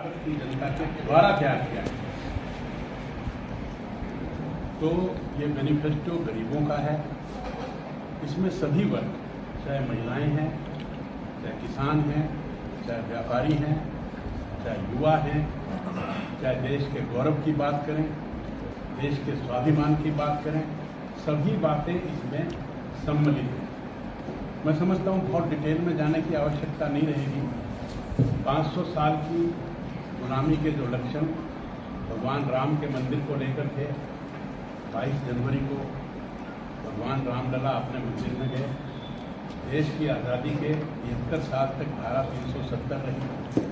भारत की जनता के द्वारा तैयार किया है। तो ये मैनिफेस्टो गरीबों का है। इसमें सभी वर्ग, चाहे महिलाएं हैं, चाहे किसान हैं, चाहे व्यापारी हैं, चाहे युवा हैं, चाहे देश के गौरव की बात करें, देश के स्वाभिमान की बात करें, सभी बातें इसमें सम्मिलित हैं। मैं समझता हूँ बहुत डिटेल में जाने की आवश्यकता नहीं रहेगी। 500 साल की गुलामी के जो लक्षण भगवान राम के मंदिर को लेकर थे, 22 जनवरी को भगवान रामलला अपने मंदिर में गए। देश की आज़ादी के 73 साल तक धारा 370 रही।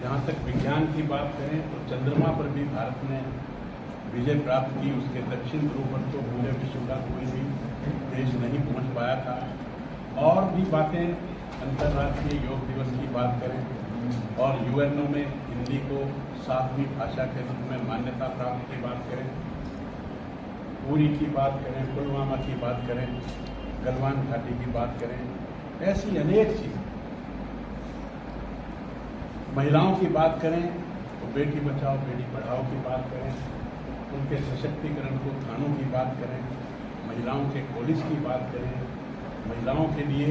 जहाँ तक विज्ञान की बात करें तो चंद्रमा पर भी भारत ने विजय प्राप्त की। उसके दक्षिण ध्रुव पर तो पूरे विश्व का कोई भी देश नहीं पहुँच पाया था। और भी बातें, अंतर्राष्ट्रीय योग दिवस की बात करें और यूएनओ में हिंदी को 7वीं भाषा के रूप में मान्यता प्राप्त की बात करें, उरी की बात करें, पुलवामा की बात करें, गलवान घाटी की बात करें, ऐसी अनेक चीज़ें। महिलाओं की बात करें तो बेटी बचाओ बेटी पढ़ाओ की बात करें, उनके सशक्तिकरण को थानों की बात करें, महिलाओं के पुलिस की बात करें, महिलाओं के लिए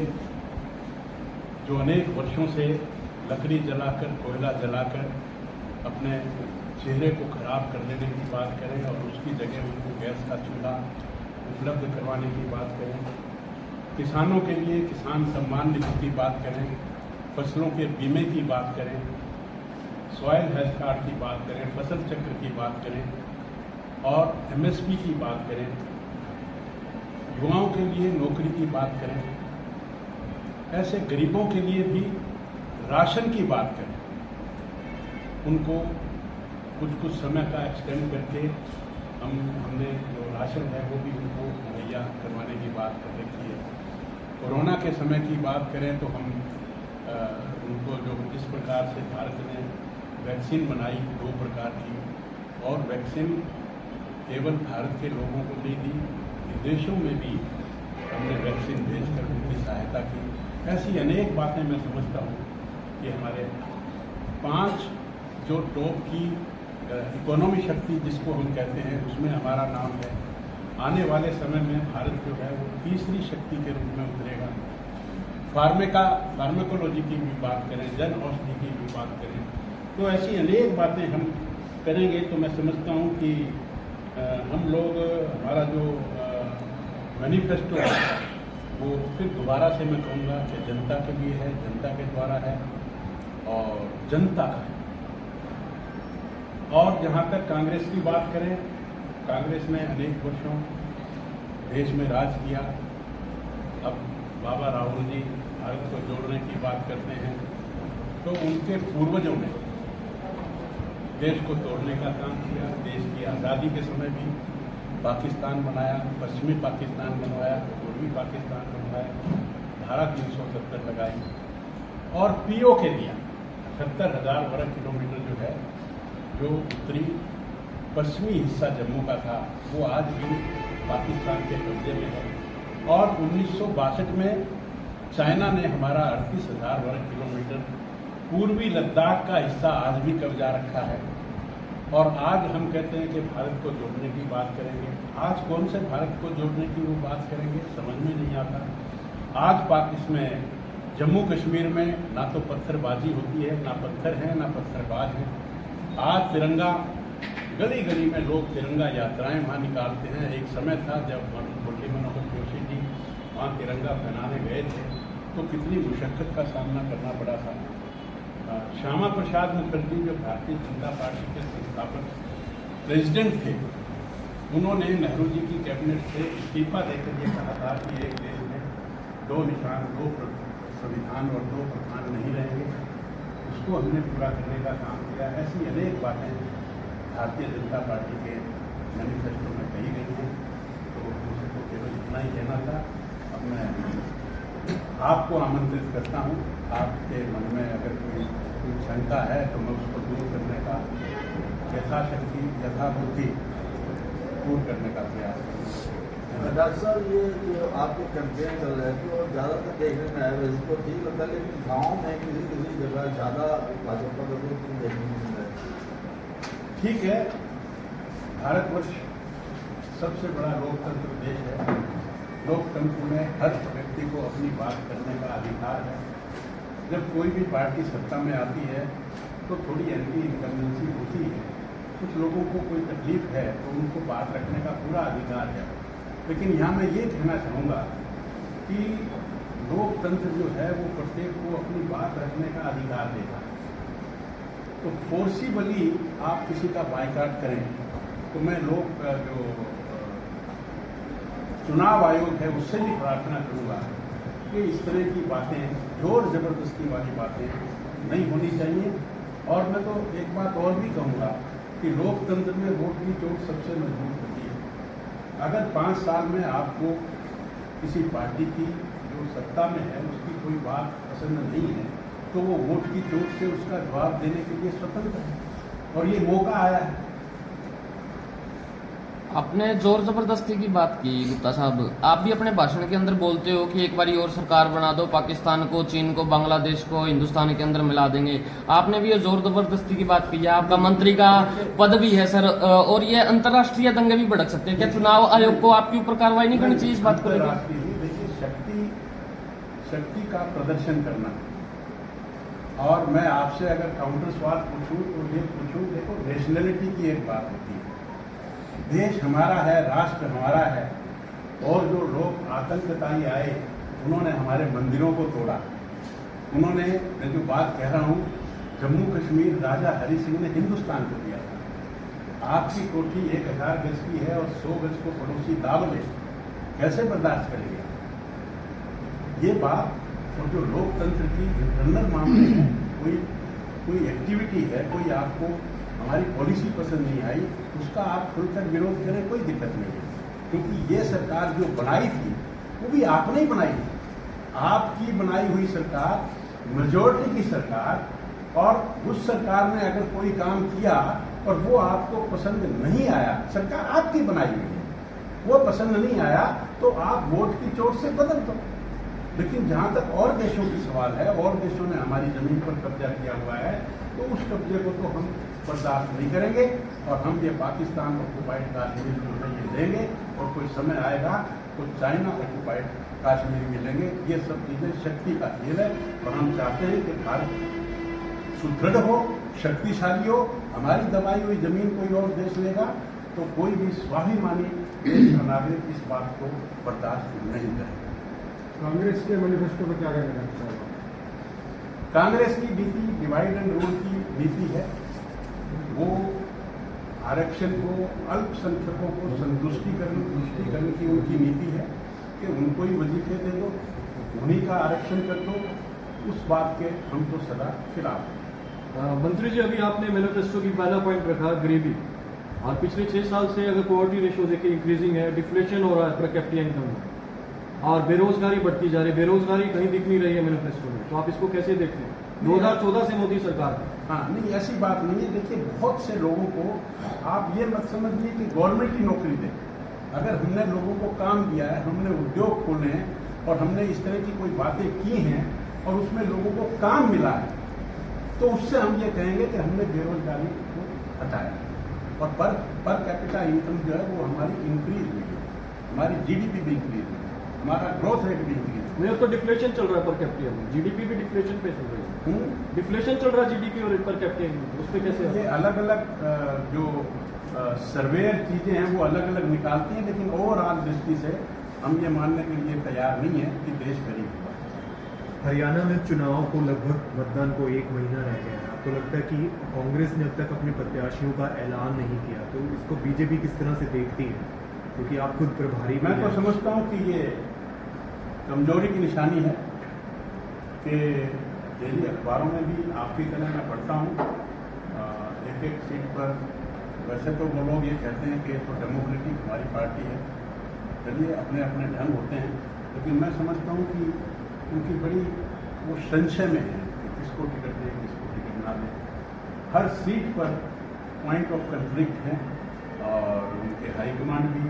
जो अनेक वर्षों से लकड़ी जलाकर, कोयला जलाकर अपने चेहरे को खराब कर लेने की बात करें और उसकी जगह उनको गैस का चूल्हा उपलब्ध करवाने की बात करें, किसानों के लिए किसान सम्मान निधि की बात करें, फसलों के बीमे की बात करें, सॉइल हेल्थ कार्ड की बात करें, फसल चक्र की बात करें और एमएसपी की बात करें, युवाओं के लिए नौकरी की बात करें, ऐसे गरीबों के लिए भी राशन की बात करें, उनको कुछ समय का एक्सटेंड करके हमने जो राशन है वो भी उनको मुहैया करवाने की बात कर रखी है। कोरोना के समय की बात करें तो हम उनको जो जिस प्रकार से भारत ने वैक्सीन बनाई 2 प्रकार की, और वैक्सीन केवल भारत के लोगों को नहीं दी, विदेशों में भी हमने वैक्सीन भेजकर उनकी सहायता की। ऐसी अनेक बातें मैं समझता हूँ कि हमारे 5 जो टॉप की इकोनॉमी शक्ति जिसको हम कहते हैं उसमें हमारा नाम है। आने वाले समय में भारत जो है वो तीसरी शक्ति के रूप में उतरेगा। फार्मेकोलॉजी की भी बात करें, जन औषधि की भी बात करें, तो ऐसी अनेक बातें हम करेंगे। तो मैं समझता हूँ कि हम लोग, हमारा जो मैनिफेस्टो है वो फिर दोबारा से मैं कहूँगा कि जनता के लिए है, जनता के द्वारा है और जनता का है। और जहाँ तक कांग्रेस की बात करें, कांग्रेस ने अनेक वर्षों देश में राज किया। अब बाबा राहुल जी भारत को जोड़ने की बात करते हैं, तो उनके पूर्वजों ने देश को तोड़ने का काम किया। देश की आज़ादी के समय भी पाकिस्तान बनाया, पश्चिमी पाकिस्तान बनवाया, पूर्वी पाकिस्तान बनवाया, धारा 370 लगाई और पीओ के दिया 78,000 वर्ग किलोमीटर जो है, जो उत्तरी पश्चिमी हिस्सा जम्मू का था, वो आज भी पाकिस्तान के कब्जे में है। और 1962 में चाइना ने हमारा 38,000 वर्ग किलोमीटर पूर्वी लद्दाख का हिस्सा आज भी कब्जा रखा है। और आज हम कहते हैं कि भारत को जोड़ने की बात करेंगे। आज कौन से भारत को जोड़ने की वो बात करेंगे, समझ में नहीं आता। आज इसमें जम्मू कश्मीर में ना तो पत्थरबाजी होती है, ना पत्थर हैं, ना पत्थरबाज हैं। आज तिरंगा, गली गली में लोग तिरंगा यात्राएं वहाँ निकालते हैं। एक समय था जब मुरली मनोहर जोशी जी वहाँ तिरंगा फहराने गए थे तो कितनी मुशक्कत का सामना करना पड़ा था। श्यामा प्रसाद मुखर्जी जो भारतीय जनता पार्टी के संस्थापक प्रेसिडेंट थे, उन्होंने नेहरू जी की कैबिनेट से इस्तीफा देकर ये कहा था कि एक देश में 2 निशान, 2 संविधान और 2 प्रधान नहीं रहेंगे। उसको हमने पूरा करने का काम किया। ऐसी अनेक बातें भारतीय जनता पार्टी के मैनिफेस्टो में कही गई हैं। तो मुझे तो केवल इतना ही कहना था। अब मैं आपको आमंत्रित करता हूँ, आपके मन में अगर कोई शंका है तो मैं उसको दूर करने का यथाशक्ति यथाबुद्धि दूर करने का प्रयास करूँगा। डॉक्टर साहब, ये जो आपके कैंपेन चल रहे थे और ज़्यादातर देखने में आया, वैसे तो ठीक लगता है, लेकिन गाँव में किसी जगह ज़्यादा भाजपा का देखने में ठीक है, भारतवर्ष सबसे बड़ा लोकतंत्र देश है। लोकतंत्र में हर व्यक्ति को अपनी बात करने का अधिकार है। जब कोई भी पार्टी सत्ता में आती है तो थोड़ी एंटी इनकम्बेंसी होती है। कुछ लोगों को कोई तकलीफ है तो उनको बात रखने का पूरा अधिकार है। लेकिन यहाँ मैं ये कहना चाहूँगा कि लोकतंत्र जो है वो प्रत्येक को अपनी बात रखने का अधिकार देता है। तो फोर्सिबली आप किसी का बायकॉट करें तो मैं जो चुनाव आयोग है उससे भी प्रार्थना करूँगा कि इस तरह की बातें, जोर जबरदस्ती वाली बातें नहीं होनी चाहिए। और मैं तो एक बात और भी कहूँगा कि लोकतंत्र में वोट की चोट सबसे मजबूत होती है। अगर 5 साल में आपको किसी पार्टी की जो सत्ता में है उसकी कोई बात पसंद नहीं है तो वो वोट की चोट से उसका जवाब देने के लिए स्वतंत्र है और ये मौका आया है। आपने जोर जबरदस्ती की बात की गुप्ता साहब, आप भी अपने भाषण के अंदर बोलते हो कि एक बारी और सरकार बना दो, पाकिस्तान को, चीन को, बांग्लादेश को हिंदुस्तान के अंदर मिला देंगे। आपने भी ये जोर जबरदस्ती की बात की है। आपका मंत्री का पद भी है सर, और ये अंतर्राष्ट्रीय दंगे भी भड़क सकते हैं। क्या चुनाव आयोग को आपके ऊपर कार्रवाई नहीं करनी चाहिए इस बात को लेकर? देखिए, शक्ति का प्रदर्शन करना, और मैं आपसे अगर काउंटर सवाल पूछूं तो ये पूछूं, देखो नेशनलिटी की एक बात होती है, देश हमारा है, राष्ट्र हमारा है, और जो लोग आतंकवादी आए उन्होंने हमारे मंदिरों को तोड़ा। उन्होंने, मैं जो बात कह रहा हूँ, जम्मू कश्मीर राजा हरि सिंह ने हिंदुस्तान को दिया था। आपकी कोठी 1000 गज की है और 100 गज को पड़ोसी दाब ले, कैसे बर्दाश्त करेंगे? ये बात, और जो लोकतंत्र की इंटरनल मामले हैं, कोई एक्टिविटी है, कोई आपको हमारी पॉलिसी पसंद नहीं आई, उसका आप खुलकर विरोध करें, कोई दिक्कत नहीं है। क्योंकि ये सरकार जो बनाई थी वो भी आपने ही बनाई थी। आपकी बनाई हुई सरकार, मेजोरिटी की सरकार, और उस सरकार ने अगर कोई काम किया और वो आपको पसंद नहीं आया, सरकार आपकी बनाई हुई है, वो पसंद नहीं आया तो आप वोट की चोट से बदल दो। लेकिन जहां तक और देशों की सवाल है, और देशों ने हमारी जमीन पर कब्जा किया हुआ है, तो उस कब्जे को तो हम बर्दाश्त नहीं करेंगे और हम ये पाकिस्तान ऑक्युपाइड कश्मीर जो है ये लेंगे, और कोई समय आएगा तो चाइना ऑक्युपाइड कश्मीर भी लेंगे। ये सब चीजें शक्ति का खेल है और हम चाहते हैं कि भारत सुदृढ़ हो, शक्तिशाली हो। हमारी दबाई हुई जमीन कोई और देश लेगा तो कोई भी स्वाभिमानी देश का नागरिक इस बात को बर्दाश्त नहीं करेगा। कांग्रेस के मैनिफेस्टो में क्या कहना चाहिए? कांग्रेस की नीति डिवाइड एंड रूल की नीति है। वो आरक्षण को, अल्पसंख्यकों को तुष्टिकरण की उनकी नीति है कि उनको ही वजीफे दे दो, उन्हीं का आरक्षण कर दो। उस बात के हम तो सदा खिलाफ हैं। मंत्री जी, अभी आपने मैनिफेस्टो की पहला पॉइंट रखा गरीबी, और पिछले 6 साल से अगर पॉवर्टी रेशियो देखिए इंक्रीजिंग है, डिफ्लेशन हो रहा है पर कैपिटा इनकम में, और बेरोजगारी बढ़ती जा रही है। बेरोजगारी कहीं दिख नहीं रही है मैनिफेस्टो में, तो आप इसको कैसे देखते हैं? 2014 से मोदी सरकार। हाँ, नहीं ऐसी बात नहीं है। देखिए, बहुत से लोगों को आप ये मत समझिए कि गवर्नमेंट की नौकरी दे। अगर हमने लोगों को काम दिया है, हमने उद्योग खोले हैं और हमने इस तरह की कोई बातें की हैं और उसमें लोगों को काम मिला है, तो उससे हम ये कहेंगे कि हमने बेरोजगारी को हटाया और पर कैपिटा इनकम जो है वो हमारी इंक्रीज हुई है, हमारी जीडीपी भी इंक्रीज हुई है, हमारा ग्रोथ रेट भी इंक्रीज। मेरा तो डिफ्लेशन चल रहा है पर कैपिटा में, जीडीपी भी डिफ्लेशन पे चल रही है। डिफ्लेशन चल रहा है जीडीपी और पर कैपिटा, उस पर कैसे? ये अलग अलग जो सर्वेयर चीजें हैं वो अलग अलग निकालती हैं, लेकिन ओवरऑल दृष्टि से हम ये मानने के लिए तैयार नहीं है कि देश गरीब हुआ। हरियाणा में चुनाव को लगभग मतदान को 1 महीना रह गया है। आपको लगता है कि कांग्रेस ने अब तक अपने प्रत्याशियों का ऐलान नहीं किया, तो इसको बीजेपी किस तरह से देखती है? क्योंकि आप खुद प्रभारी। मैं तो समझता हूँ कि ये कमजोरी की निशानी है कि डेली अखबारों में भी आपकी तरह मैं पढ़ता हूँ एक सीट पर। वैसे तो वो लोग ये कहते हैं कि तो डेमोक्रेटिक हमारी पार्टी है, चलिए अपने अपने ढंग होते हैं, लेकिन मैं समझता हूँ कि उनकी बड़ी वो संशय में है कि किसको टिकट दें, किसको टिकट ना दें। हर सीट पर पॉइंट ऑफ कन्फ्लिक्ट है और उनके हाईकमांड भी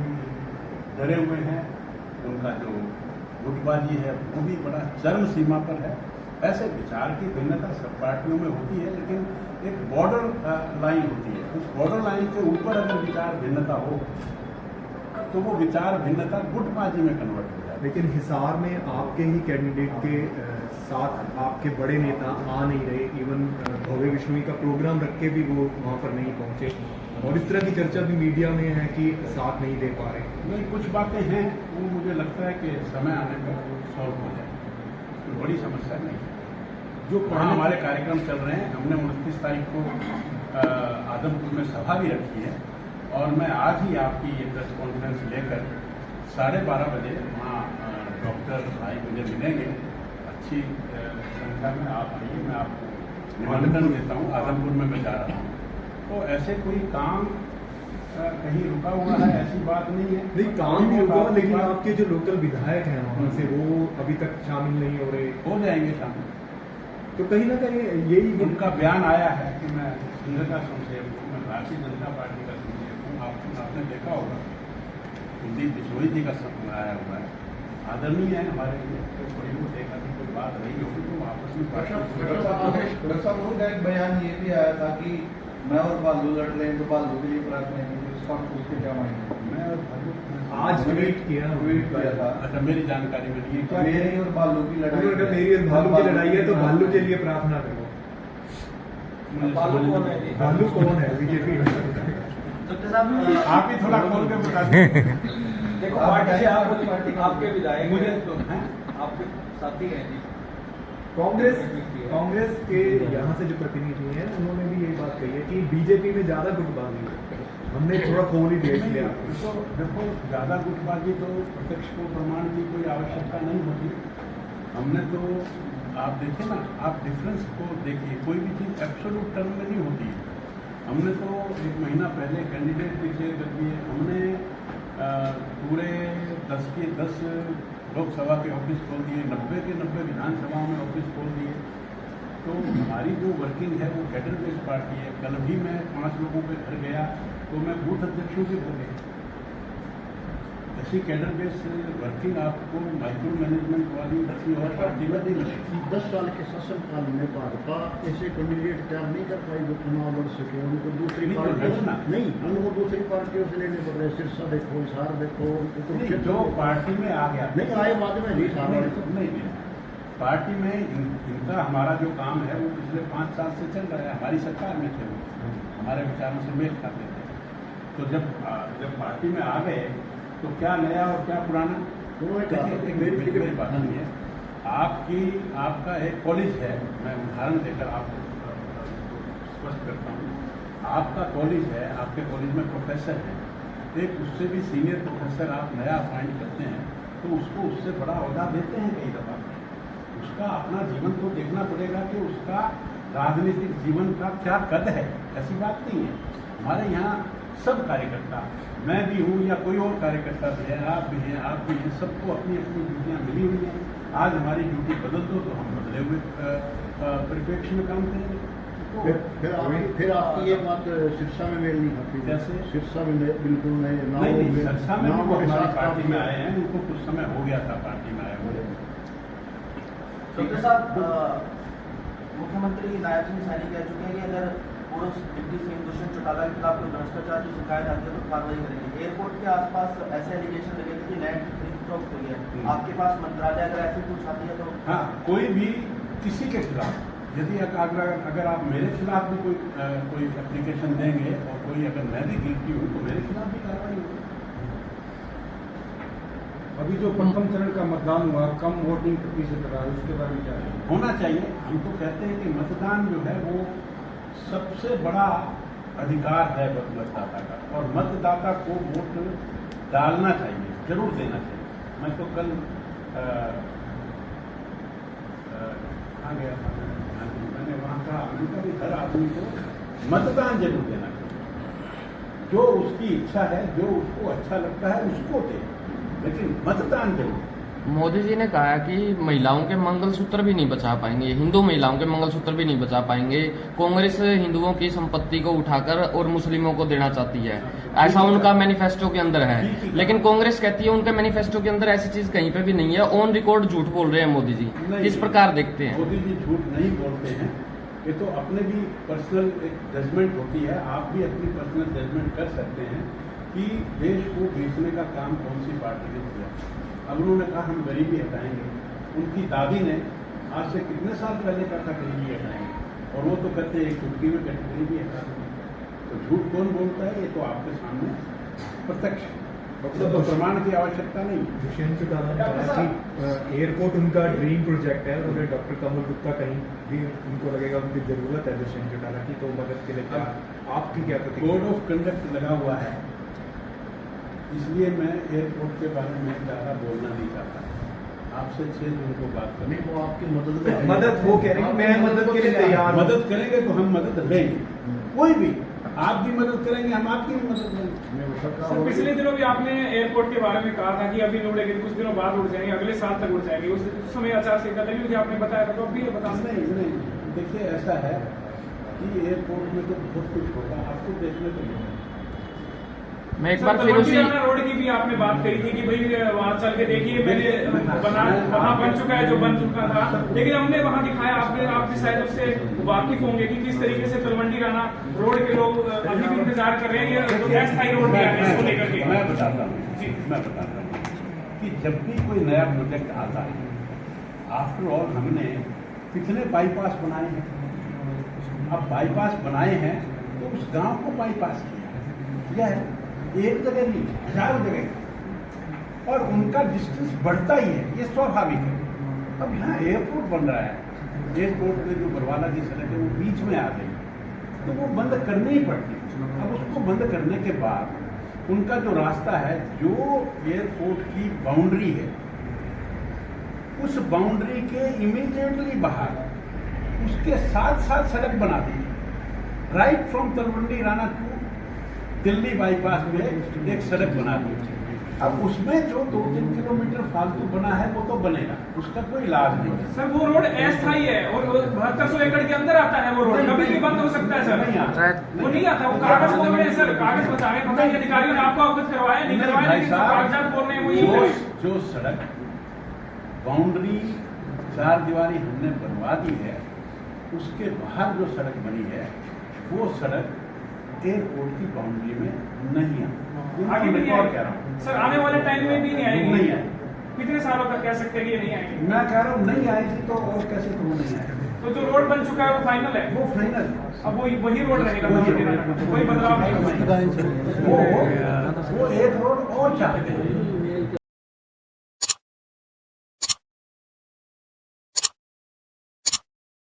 डरे हुए हैं। उनका जो गुटबाजी है वो भी बड़ा चरम सीमा पर है ऐसे विचार की भिन्नता सब पार्टियों में होती है, लेकिन एक बॉर्डर लाइन होती है। उस बॉर्डर लाइन के ऊपर अगर विचार भिन्नता हो तो वो विचार भिन्नता गुटबाजी में कन्वर्ट हो जाए। लेकिन हिसार में आपके ही कैंडिडेट के साथ आपके बड़े नेता आ नहीं रहे, इवन भव्य बिश्नोई का प्रोग्राम रख के भी वो वहाँ पर नहीं पहुँचे, और इस तरह की चर्चा भी मीडिया में है कि साथ नहीं दे पा रहे। नहीं, कुछ बातें हैं वो मुझे लगता है कि समय आने पर सॉल्व हो जाए, कोई बड़ी समस्या नहीं है। जो हमारे कार्यक्रम चल रहे हैं, हमने 29 तारीख को आदमपुर में सभा भी रखी है, और मैं आज ही आपकी ये प्रेस कॉन्फ्रेंस लेकर 12:30 बजे वहाँ डॉक्टर भाई मुझे मिलेंगे। अच्छी संख्या में आप आइए, मैं आपको निमंत्रण देता हूँ। आदमपुर में मैं जा रहा हूँ, तो ऐसे कोई काम कहीं रुका हुआ है ऐसी बात नहीं है। नहीं, काम नहीं रुका, लेकिन आपके जो लोकल विधायक हैं वहाँ से वो अभी तक शामिल नहीं हो रहे। हो जाएंगे शामिल। तो कहीं ना कहीं यही उनका बयान आया है कि मैं संघ का संक्षेप हूँ, मैं भारतीय जनता पार्टी का संक्षेप हूँ। आपने देखा होगा कुलदीप बिश्नोई जी का सब आया हुआ है, आदरणीय है हमारे लिए। तो कोई वो देखा कि कोई बात रही होगी तो आपस में एक बयान ये भी आया था कि मैं और भालू लड़ रहे हैं तो भालू के लिए प्रार्थना की, उसका उसके क्या मायने? मैं और भालू आज ट्वीट किया था। अच्छा, मेरी जानकारी में नहीं है। मेरी और भालू की लड़ाई, अगर मेरी और भालू की लड़ाई है तो भालू के लिए प्रार्थना करो। भालू कौन है बीजेपी? आप ही थोड़ा खोल के बता दें। देखो, पार्टी से आपके विधायक मुझे हैं, तो हैं आपके साथी हैं जी। कांग्रेस के यहाँ से जो प्रतिनिधि हैं उन्होंने भी यही बात कही है कि बीजेपी में ज्यादा गुटबाजी है। हमने थोड़ा खोल ही दिया इसलिए आपको। तो देखो, ज़्यादा गुटबाजी तो प्रत्यक्ष को प्रमाण की कोई आवश्यकता नहीं होती। हमने तो आप देखें ना, आप डिफरेंस को देखिए, कोई भी चीज़ एब्सोल्यूट टर्म में नहीं होती है। हमने तो 1 महीना पहले कैंडिडेट डिक्लेयर कर दिए, हमने पूरे 10 के 10 लोकसभा के ऑफिस खोल दिए, 90 के 90 विधानसभाओं में ऑफिस खोल दिए। तो हमारी जो वर्किंग है वो कैडर बेस्ड पार्टी है। कल भी मैं 5 लोगों के घर गया तो मैं बूथ अध्यक्षों के घर गया। ऐसी कैडर बेस्ड वर्किंग आपको माइक्रो मैनेजमेंट वाली किसी और पार्टी में नहीं मिलेगी। 10 साल के शासनकाल में भाजपा ऐसे कैंडिडेट तैयार नहीं कर पाई जो चुनाव लड़ सके। उनको दूसरी नहीं, पार्टियों नहीं, उनको दूसरी पार्टियों से लेने पड़ रहे। सिरसा देखो, हिसार देखो, जो पार्टी में आ गया नहीं आए बाद में नहीं सारा नहीं पार्टी में इनका हमारा जो काम है वो पिछले 5 साल से चल रहा है। हमारी सरकार में थे, हमारे विचारों से मेल खाते थे। तो जब पार्टी में आ गए तो क्या नया और क्या पुराना, मेरी बात नहीं है। आपका एक कॉलेज है, मैं उदाहरण देकर आपको स्पष्ट करता हूँ। आपका कॉलेज है, आपके कॉलेज में प्रोफेसर है, एक उससे भी सीनियर प्रोफेसर आप नया अपॉइंट करते हैं तो उसको उससे बड़ा ओहदा देते हैं। कई दफा उसका अपना जीवन तो देखना पड़ेगा कि उसका राजनीतिक जीवन का क्या कद है। ऐसी बात नहीं है। हमारे यहाँ सब कार्यकर्ता, मैं भी हूँ या कोई और कार्यकर्ता भी है, आप भी हैं, आप भी हैं, सबको अपनी अपनी ड्यूटियाँ मिली हुई हैं। आज हमारी ड्यूटी बदल दो तो हम बदले हुए परिप्रेक्ष्य में काम करेंगे। फिर आपकी ये बात सिरसा में मेल नहीं खाती। जैसे सिरसा में बिल्कुल नहीं, सिरसा में भी हमारी पार्टी में आए हैं, उनको कुछ समय हो गया था पार्टी में आए हुए। डॉक्टर साहब, मुख्यमंत्री नायब सिंह सैनी कह चुके हैं कि अगर पूर्व डिप्टी सीएम दुष्यंत चौटाला के खिलाफ कोई भ्रष्टाचार की शिकायत आती है तो कार्रवाई करेंगे। एयरपोर्ट के आसपास ऐसे एलिगेशन लगे थे कि लैंड फ्रॉड हो गया। आपके पास मंत्रालय अगर ऐसी कुछ आती है तो हाँ, कोई भी किसी के खिलाफ यदि अगर आप मेरे खिलाफ भी कोई एप्लीकेशन देंगे और कोई अगर मैं भी गिल्टी हूँ तो मेरे खिलाफ भी कार्रवाई होगी। अभी जो प्रथम चरण का मतदान हुआ, कम वोटिंग प्रतिशत रहा है, उसके बारे में क्या है? होना चाहिए। हम तो कहते हैं कि मतदान जो है वो सबसे बड़ा अधिकार है मतदाता का, और मतदाता को वोट डालना चाहिए, जरूर देना चाहिए। मैं तो कल कहाँ गया था, मैंने वहाँ कहा उनका भी हर आदमी को मतदान जरूर देना चाहिए। जो उसकी इच्छा है, जो उसको अच्छा लगता है उसको दे, लेकिन मतदान जरूर। मोदी जी ने कहा है कि महिलाओं के मंगलसूत्र भी नहीं बचा पाएंगे, हिंदू महिलाओं के मंगलसूत्र भी नहीं बचा पाएंगे। कांग्रेस हिंदुओं की संपत्ति को उठाकर और मुस्लिमों को देना चाहती है, ऐसा उनका मैनिफेस्टो के अंदर है। लेकिन कांग्रेस कहती है उनके मैनिफेस्टो के अंदर ऐसी चीज कहीं पे भी नहीं है। ऑन रिकॉर्ड झूठ बोल रहे हैं मोदी जी, किस प्रकार देखते हैं? मोदी जी झूठ नहीं बोलते हैं, ये तो अपने भी पर्सनल एक जजमेंट होती है। आप भी अपनी पर्सनल जजमेंट कर सकते हैं कि देश को बेचने का काम कौन सी पार्टी ने किया। अब उन्होंने कहा हम गरीबी हटाएंगे, उनकी दादी ने आज से कितने साल पहले कहा था गरीबी हटाएंगे, और वो तो कहते हैं एक चुटकी में कहते गरीबी हटा देंगे। तो झूठ कौन बोलता है, ये तो आपके सामने प्रत्यक्ष, तो प्रमाण की आवश्यकता नहीं। दुष्यंत चौटाला ने कहा कि एयरपोर्ट उनका ड्रीम प्रोजेक्ट है, और अगर डॉक्टर कमल गुप्ता कहीं भी उनको लगेगा उनकी जरूरत है दुष्यंत चौटाला की, तो मदद के लिए क्या आपकी क्या प्रतिक्रिया? कोड ऑफ कंडक्ट लगा हुआ है, इसलिए मैं एयरपोर्ट के बारे में ज़्यादा बोलना नहीं चाहता। आपसे 6 जून को बात करें, वो आपकी मदद मदद वो कह रहे हैं कि मैं मदद के लिए तैयार हूं। मदद करेंगे तो हम मदद लेंगे, कोई भी। आप भी मदद करेंगे, हम आपकी भी मदद लेंगे। सर, पिछले दिनों भी आपने एयरपोर्ट के बारे में कहा था कि अभी नहीं उड़ेगी, कुछ दिनों बाद उड़ जाएंगे, अगले साल तक उड़ जाएंगे। उस समय आचार संहिता लगी थी, आपने बताया था, तो अब भी बता नहीं, देखिए ऐसा है कि एयरपोर्ट में तो बहुत कुछ होगा, आपको देखने को मिलेगा। मैं एक बार फिर उसी रोड की भी आपने बात कही थी कि भाई वहाँ चल के देखिए, मैंने वहाँ बन चुका है जो बन चुका था, लेकिन हमने वहाँ दिखाया। आपने शायद उससे वाकिफ होंगे कि किस तरीके से तलवंडी राना रोड के लोग अभी भी इंतजार कर रहे हैं अस्थायी रोड में आने को लेकर के। मैं बताता हूँ कि जब भी कोई नया प्रोजेक्ट आता है, आफ्टर ऑल हमने कितने बाईपास बनाए हैं। अब बाईपास बनाए हैं तो उस गांव को बाईपास किया है, एक जगह नहीं, हजारों जगह, और उनका डिस्टेंस बढ़ता ही है, ये स्वाभाविक है। अब यहाँ एयरपोर्ट बन रहा है, एयरपोर्ट में जो बरवाला की सड़क है वो बीच में आ गई, तो वो बंद करनी ही पड़ती है। अब उसको बंद करने के बाद उनका जो रास्ता है, जो एयरपोर्ट की बाउंड्री है, उस बाउंड्री के इमीडिएटली बाहर उसके साथ साथ सड़क बना दी, right from Talwandi Rana to Delhi bypass में एक सड़क बना दी। अब उसमें जो 2-3 किलोमीटर फालतू बना है वो तो बनेगा, उसका कोई इलाज नहीं है। सर, वो रोड अस्थायी है और 7200 एकड़ के अंदर आता है, वो रोड कभी भी बंद हो सकता है सर। नहीं आता, वो नहीं आता, वो कागज बोल रहे हैं सर, कागज बता रहे हैं, पता नहीं अधिकारियों ने आपको अवगत करवाया नहीं करवाया, लेकिन कागजात बोल रहे हैं वही। जो सड़क बाउंड्री 4 दीवारी हमने बनवा दी है, उसके बाहर जो सड़क बनी है वो सड़क एयरपोर्ट की बाउंड्री में नहीं आती। आगे भी नहीं और आएगी। कह रहा हूँ सर, आने वाले टाइम में भी नहीं आएगी। नहीं आएगी। कितने सालों तक कह सकते हैं कि ये नहीं आएगी? मैं कह रहा हूँ नहीं आएगी, तो और कैसे तो वो नहीं आएगी। तो जो रोड बन चुका है वो फाइनल है, वो फाइनल, अब वही रोड रहेगा, कोई बदलाव नहीं होगा। वो एक रोड और चाहते हैं